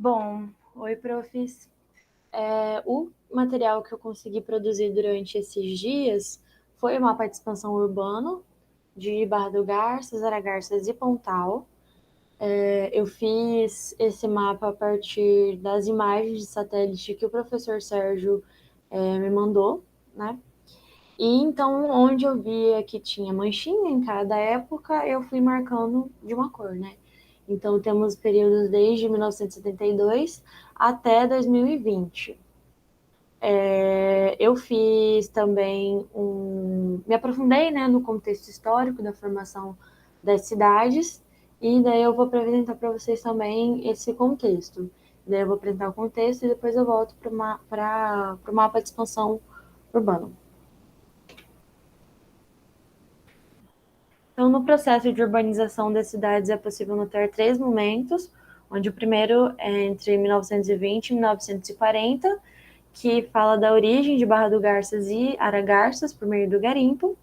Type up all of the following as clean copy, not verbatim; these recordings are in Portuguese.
Bom, oi, profs. O material que eu consegui produzir durante esses dias foi o mapa de expansão urbano de Barra do Garças, Aragarças e Pontal. Eu fiz esse mapa a partir das imagens de satélite que o professor Sérgio me mandou, né? E então, onde eu via que tinha manchinha em cada época, eu fui marcando de uma cor, né? Então, temos períodos desde 1972 até 2020. Eu fiz também me aprofundei, né, no contexto histórico da formação das cidades, e daí eu vou apresentar para vocês também esse contexto. Daí eu vou apresentar o contexto e depois eu volto para o mapa de expansão urbana. Então, no processo de urbanização das cidades é possível notar três momentos, onde o primeiro é entre 1920 e 1940, que fala da origem de Barra do Garças e Aragarças por meio do garimpo.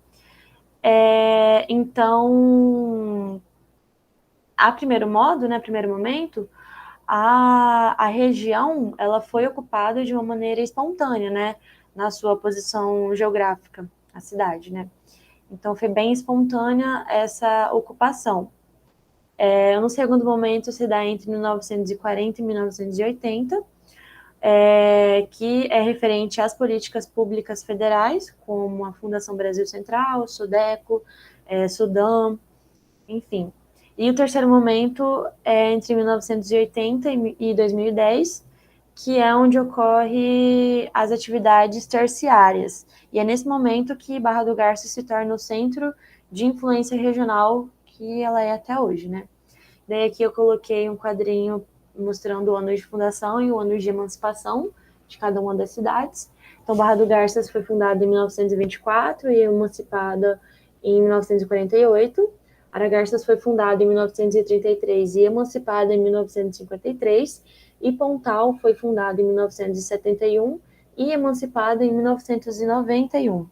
Então, a primeiro modo, né, primeiro momento, a região ela foi ocupada de uma maneira espontânea, né, na sua posição geográfica, a cidade, né. Então, foi bem espontânea essa ocupação. No segundo momento, se dá entre 1940 e 1980, que é referente às políticas públicas federais, como a Fundação Brasil Central, Sudeco, Sudam, enfim. E o terceiro momento é entre 1980 e 2010, que é onde ocorre as atividades terciárias. E é nesse momento que Barra do Garça se torna o centro de influência regional que ela é até hoje, né? Daí aqui eu coloquei um quadrinho mostrando o ano de fundação e o ano de emancipação de cada uma das cidades. Então, Barra do Garças foi fundada em 1924 e emancipada em 1948. Aragarças foi fundada em 1933 e emancipada em 1953. E Pontal foi fundada em 1971 e emancipada em 1991.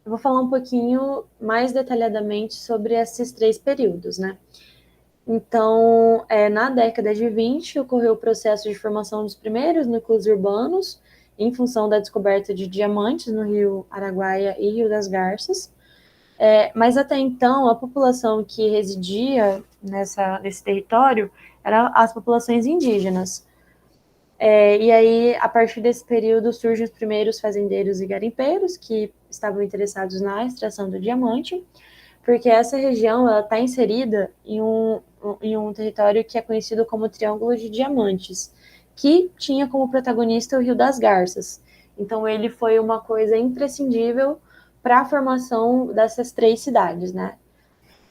Eu vou falar um pouquinho mais detalhadamente sobre esses três períodos, né? Então, na década de 20, ocorreu o processo de formação dos primeiros núcleos urbanos, em função da descoberta de diamantes no rio Araguaia e Rio das Garças. Mas até então, a população que residia nesse território eram as populações indígenas. E aí, a partir desse período, surgem os primeiros fazendeiros e garimpeiros que estavam interessados na extração do diamante, porque essa região está inserida em um território que é conhecido como Triângulo de Diamantes, que tinha como protagonista o Rio das Garças. Então, ele foi uma coisa imprescindível para a formação dessas três cidades, né?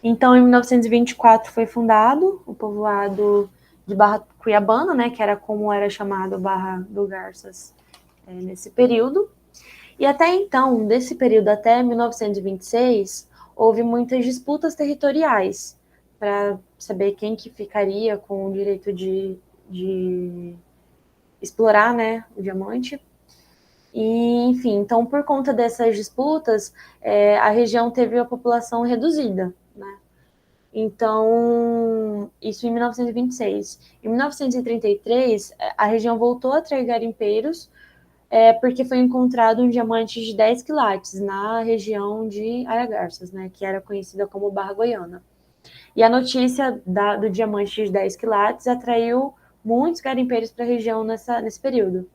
Então, em 1924 foi fundado o povoado de Barra Cuiabana, né, que era como era chamado Barra do Garças nesse período. E até então, desse período até 1926, houve muitas disputas territoriais para saber quem que ficaria com o direito de explorar, né, o diamante. E, enfim, então, por conta dessas disputas, a região teve a população reduzida, né? Então, isso em 1926. Em 1933, a região voltou a atrair garimpeiros, porque foi encontrado um diamante de 10 quilates na região de Aragarças, né, que era conhecida como Barra Goiana. E a notícia do diamante de 10 quilates atraiu muitos garimpeiros para a região nesse período.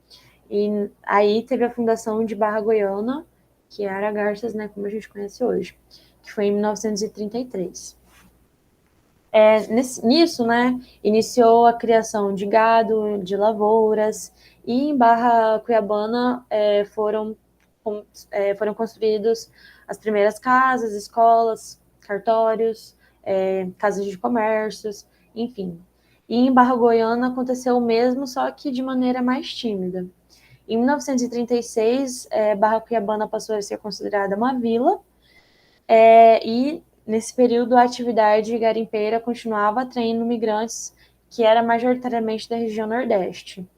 E aí teve a fundação de Barra Goiana, que é Aragarças, né, como a gente conhece hoje, que foi em 1933. Nisso, né, iniciou a criação de gado, de lavouras, e em Barra Cuiabana foram construídos as primeiras casas, escolas, cartórios, casas de comércios, enfim. E em Barra Goiana aconteceu o mesmo, só que de maneira mais tímida. Em 1936, Barra Cuiabana passou a ser considerada uma vila, e nesse período a atividade garimpeira continuava atraindo migrantes que era majoritariamente da região Nordeste.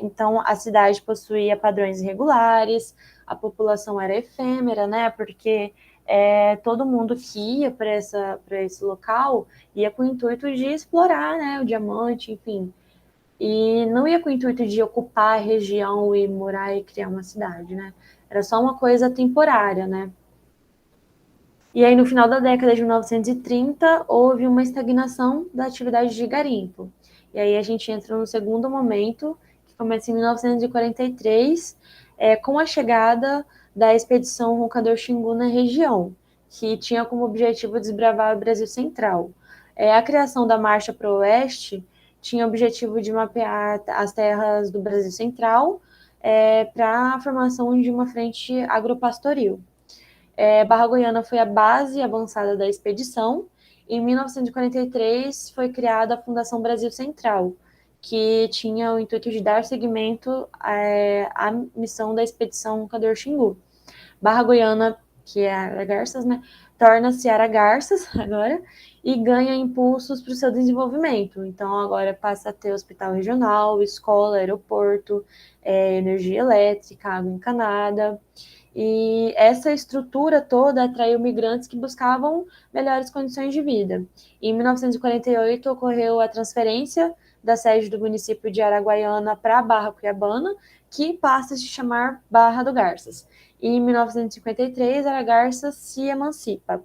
Então a cidade possuía padrões irregulares, a população era efêmera, né? Porque todo mundo que ia para esse local ia com o intuito de explorar, né, o diamante, enfim. E não ia com o intuito de ocupar a região e morar e criar uma cidade, né? Era só uma coisa temporária, né? E aí, no final da década de 1930, houve uma estagnação da atividade de garimpo. E aí a gente entra no segundo momento, que começa em 1943, com a chegada da expedição Roncador Xingu na região, que tinha como objetivo desbravar o Brasil Central. A criação da Marcha para o Oeste tinha o objetivo de mapear as terras do Brasil Central para a formação de uma frente agropastoril. Barra Goiana foi a base avançada da expedição. Em 1943 foi criada a Fundação Brasil Central, que tinha o intuito de dar seguimento à missão da expedição Roncador Xingu. Barra Goiana, que é Aragarças, né, torna-se Aragarças agora e ganha impulsos para o seu desenvolvimento. Então agora passa a ter hospital regional, escola, aeroporto, energia elétrica, água encanada. E essa estrutura toda atraiu migrantes que buscavam melhores condições de vida. Em 1948 ocorreu a transferência da sede do município de Araguaiana para Barra Cuiabana, que passa a se chamar Barra do Garças. E em 1953, Aragarças se emancipa.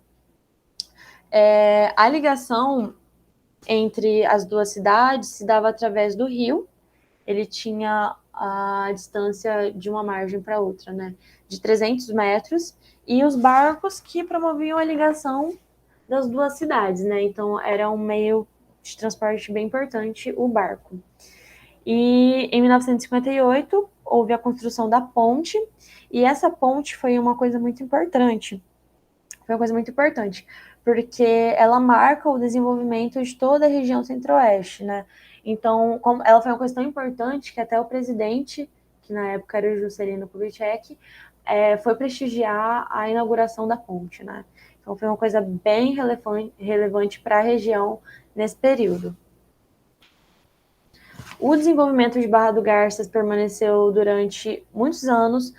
A ligação entre as duas cidades se dava através do rio. Ele tinha a distância de uma margem para outra, né, de 300 metros, e os barcos que promoviam a ligação das duas cidades, né, então era um meio de transporte bem importante o barco. E em 1958 houve a construção da ponte, e essa ponte foi uma coisa muito importante, porque ela marca o desenvolvimento de toda a região centro-oeste, né? Então, ela foi uma coisa tão importante que até o presidente, que na época era o Juscelino Kubitschek, foi prestigiar a inauguração da ponte, né? Então, foi uma coisa bem relevante para a região nesse período. O desenvolvimento de Barra do Garças permaneceu durante muitos anos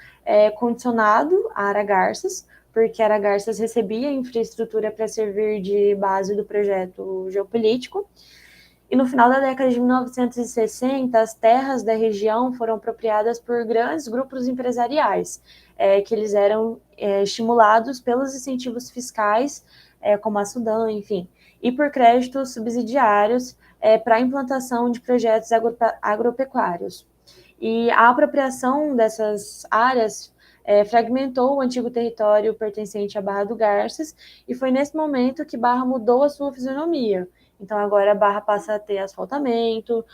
condicionado a Aragarças, porque Aragarças recebia infraestrutura para servir de base do projeto geopolítico. E no final da década de 1960, as terras da região foram apropriadas por grandes grupos empresariais, que eles eram estimulados pelos incentivos fiscais, como a Sudan, enfim, e por créditos subsidiários para a implantação de projetos agropecuários. E a apropriação dessas áreas fragmentou o antigo território pertencente à Barra do Garças, e foi nesse momento que Barra mudou a sua fisionomia. Então agora a Barra passa a ter asfaltamento,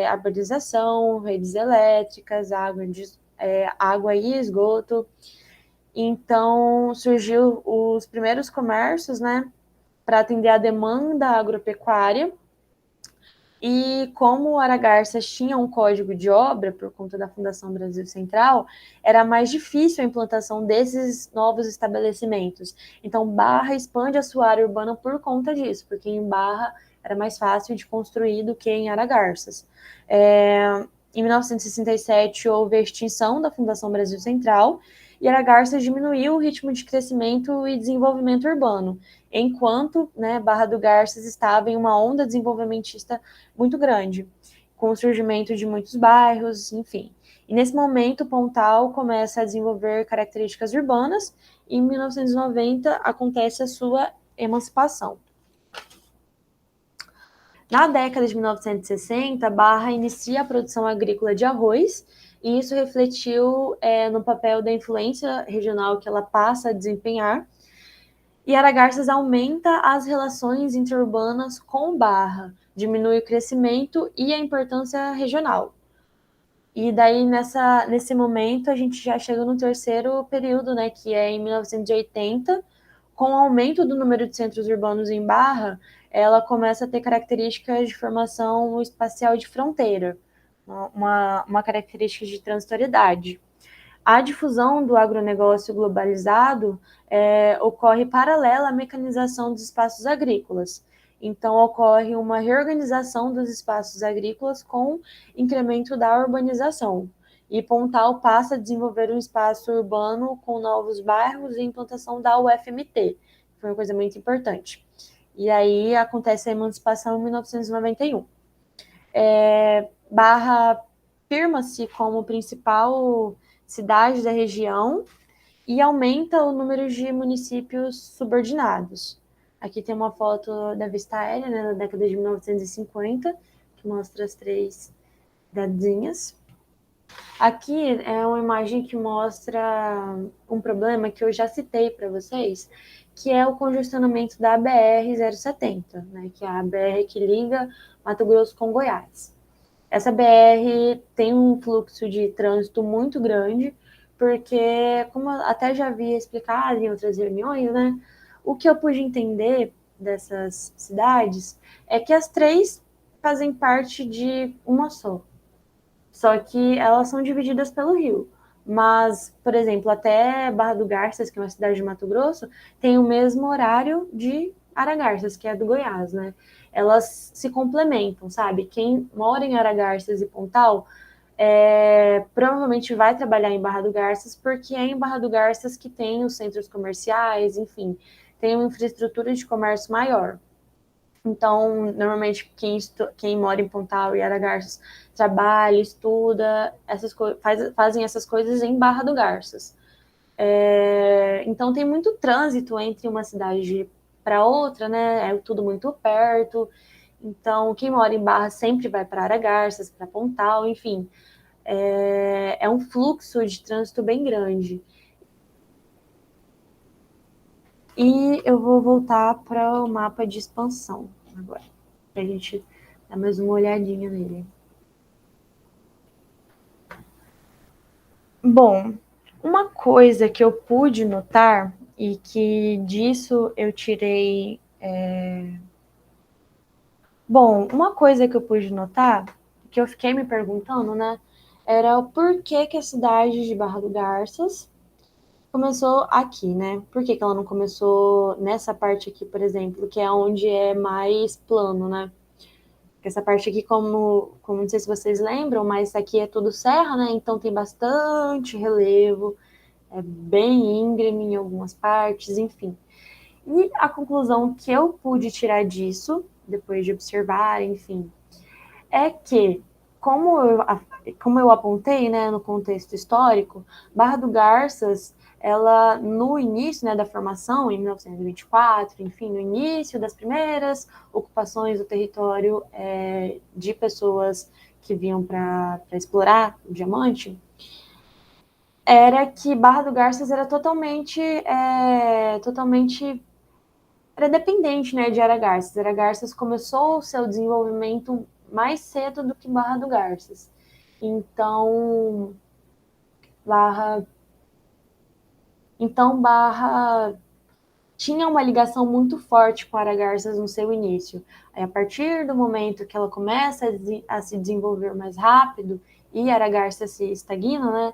arborização, redes elétricas, água e esgoto. Então surgiu os primeiros comércios, né, para atender a demanda agropecuária. E como o Aragarças tinha um código de obra por conta da Fundação Brasil Central, era mais difícil a implantação desses novos estabelecimentos. Então, Barra expande a sua área urbana por conta disso, porque em Barra era mais fácil de construir do que em Aragarças. Em 1967, houve a extinção da Fundação Brasil Central e Aragarças diminuiu o ritmo de crescimento e desenvolvimento urbano, enquanto, né, Barra do Garças estava em uma onda desenvolvimentista muito grande, com o surgimento de muitos bairros, enfim. E nesse momento, Pontal começa a desenvolver características urbanas e em 1990 acontece a sua emancipação. Na década de 1960, Barra inicia a produção agrícola de arroz, e isso refletiu no papel da influência regional que ela passa a desempenhar. E Aragarças aumenta as relações interurbanas com Barra, diminui o crescimento e a importância regional. E daí, nesse momento, a gente já chega no terceiro período, né, que é em 1980, com o aumento do número de centros urbanos em Barra, ela começa a ter características de formação espacial de fronteira, uma característica de transitoriedade. A difusão do agronegócio globalizado ocorre paralela à mecanização dos espaços agrícolas. Então, ocorre uma reorganização dos espaços agrícolas com incremento da urbanização. e Pontal passa a desenvolver um espaço urbano com novos bairros e implantação da UFMT. Foi uma coisa muito importante. E aí acontece a emancipação em 1991. Barra firma-se como principal cidade da região e aumenta o número de municípios subordinados. Aqui tem uma foto da Vista Aérea, né, da década de 1950, que mostra as 3 cidadezinhas. Aqui é uma imagem que mostra um problema que eu já citei para vocês, que é o congestionamento da BR-070, né, que é a BR que liga Mato Grosso com Goiás. Essa BR tem um fluxo de trânsito muito grande, porque, como eu até já havia explicado em outras reuniões, né, o que eu pude entender dessas cidades é que as 3 fazem parte de uma só. Só que elas são divididas pelo rio. Mas, por exemplo, até Barra do Garças, que é uma cidade de Mato Grosso, tem o mesmo horário de Aragarças, que é do Goiás, né? Elas se complementam, sabe? Quem mora em Aragarças e Pontal provavelmente vai trabalhar em Barra do Garças, porque é em Barra do Garças que tem os centros comerciais, enfim, tem uma infraestrutura de comércio maior. Então, normalmente, quem mora em Pontal e Aragarças trabalha, estuda, fazem essas coisas em Barra do Garças. Então, tem muito trânsito entre uma cidade para outra, né? É tudo muito perto. Então, quem mora em Barra sempre vai para Aragarças, para Pontal, enfim. É um fluxo de trânsito bem grande. E eu vou voltar para o mapa de expansão agora, para a gente dar mais uma olhadinha nele. Bom, uma coisa que eu pude notar e que disso eu tirei. Bom, uma coisa que eu pude notar, que eu fiquei me perguntando, né, era o porquê que a cidade de Barra do Garças começou aqui, né? Por que que ela não começou nessa parte aqui, por exemplo, que é onde é mais plano, né? Essa parte aqui, como não sei se vocês lembram, mas aqui é tudo serra, né? Então tem bastante relevo, é bem íngreme em algumas partes, enfim. E a conclusão que eu pude tirar disso, depois de observar, enfim, é que, como eu apontei, né, no contexto histórico, Barra do Garças, ela, no início, né, da formação, em 1924, enfim, no início das primeiras ocupações do território de pessoas que vinham para explorar o diamante, era que Barra do Garças era totalmente era dependente, né, de Aragarças. Aragarças começou o seu desenvolvimento mais cedo do que Barra do Garças. Então, Barra, Barra tinha uma ligação muito forte com Aragarças no seu início. Aí, a partir do momento que ela começa a se desenvolver mais rápido e Aragarças se estagna, né,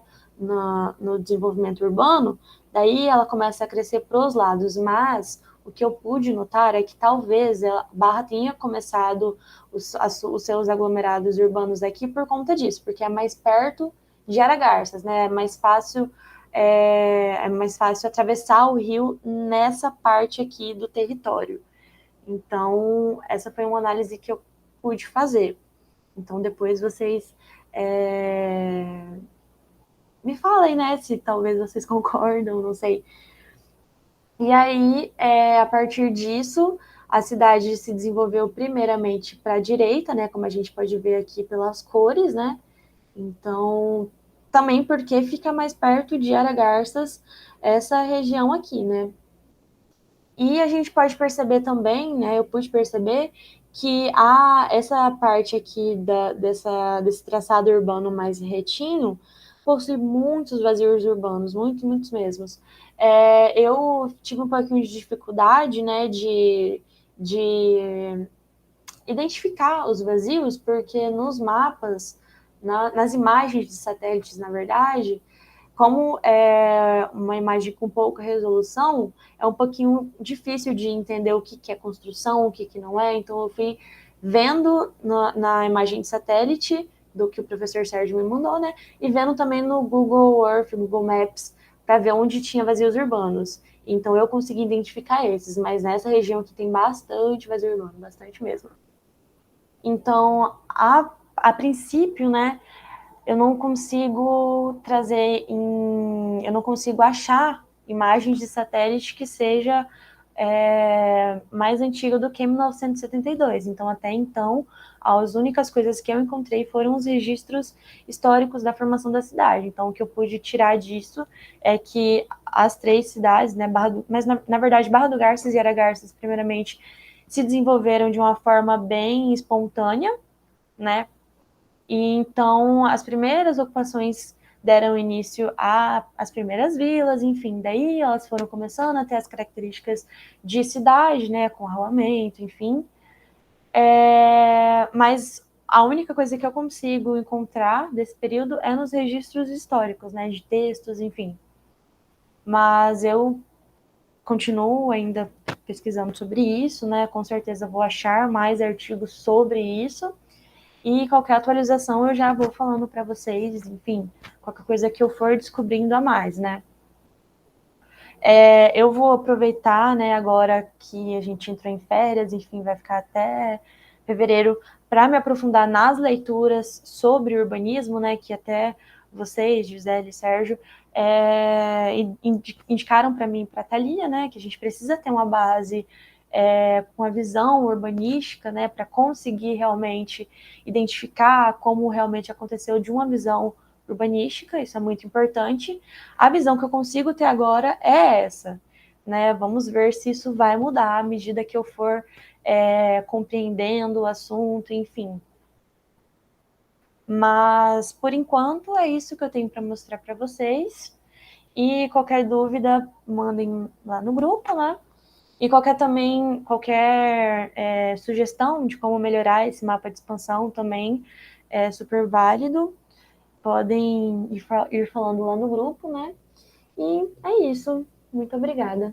no desenvolvimento urbano, daí ela começa a crescer para os lados. Mas o que eu pude notar é que talvez a Barra tenha começado os seus aglomerados urbanos aqui por conta disso, porque é mais perto de Aragarças, né? É mais fácil atravessar o rio nessa parte aqui do território. Então, essa foi uma análise que eu pude fazer. Então, depois vocês me falem, né, se talvez vocês concordam, não sei. E aí, a partir disso, a cidade se desenvolveu primeiramente para a direita, né, como a gente pode ver aqui pelas cores, né? Então, também porque fica mais perto de Aragarças, essa região aqui, né? E a gente pode perceber também, né, eu pude perceber que essa parte aqui desse traçado urbano mais retinho possui muitos vazios urbanos, muitos mesmos. Eu tive um pouquinho de dificuldade, né, de identificar os vazios, porque nos mapas, nas imagens de satélites, na verdade, como é uma imagem com pouca resolução, é um pouquinho difícil de entender o que é construção, o que não é. Então, eu fui vendo na imagem de satélite do que o professor Sérgio me mandou, né? E vendo também no Google Earth, Google Maps, para ver onde tinha vazios urbanos. Então eu consegui identificar esses, mas nessa região aqui tem bastante vazio urbano, bastante mesmo. Então, a princípio, né, eu não consigo eu não consigo achar imagens de satélite que seja mais antiga do que 1972. Então, até então, as únicas coisas que eu encontrei foram os registros históricos da formação da cidade. Então, o que eu pude tirar disso é que as três cidades, né, mas na verdade Barra do Garças e Aragarças, primeiramente, se desenvolveram de uma forma bem espontânea, né? E então as primeiras ocupações deram início às primeiras vilas, enfim, daí elas foram começando a ter as características de cidade, né, com arruamento, enfim. Mas a única coisa que eu consigo encontrar desse período é nos registros históricos, né, de textos, enfim. Mas eu continuo ainda pesquisando sobre isso, né, com certeza vou achar mais artigos sobre isso. E qualquer atualização eu já vou falando para vocês, enfim, qualquer coisa que eu for descobrindo a mais, né? Eu vou aproveitar, né, agora que a gente entrou em férias, enfim, vai ficar até fevereiro, para me aprofundar nas leituras sobre urbanismo, né, que até vocês, Gisele e Sérgio, indicaram para mim, para a Thalia, né, que a gente precisa ter uma base com a visão urbanística, né, para conseguir realmente identificar como realmente aconteceu de uma visão urbanística, isso é muito importante. A visão que eu consigo ter agora é essa, né? Vamos ver se isso vai mudar à medida que eu for compreendendo o assunto, enfim. Mas, por enquanto, é isso que eu tenho para mostrar para vocês. E qualquer dúvida, mandem lá no grupo, né? E qualquer sugestão de como melhorar esse mapa de expansão também é super válido. Podem ir falando lá no grupo, né? E é isso. Muito obrigada.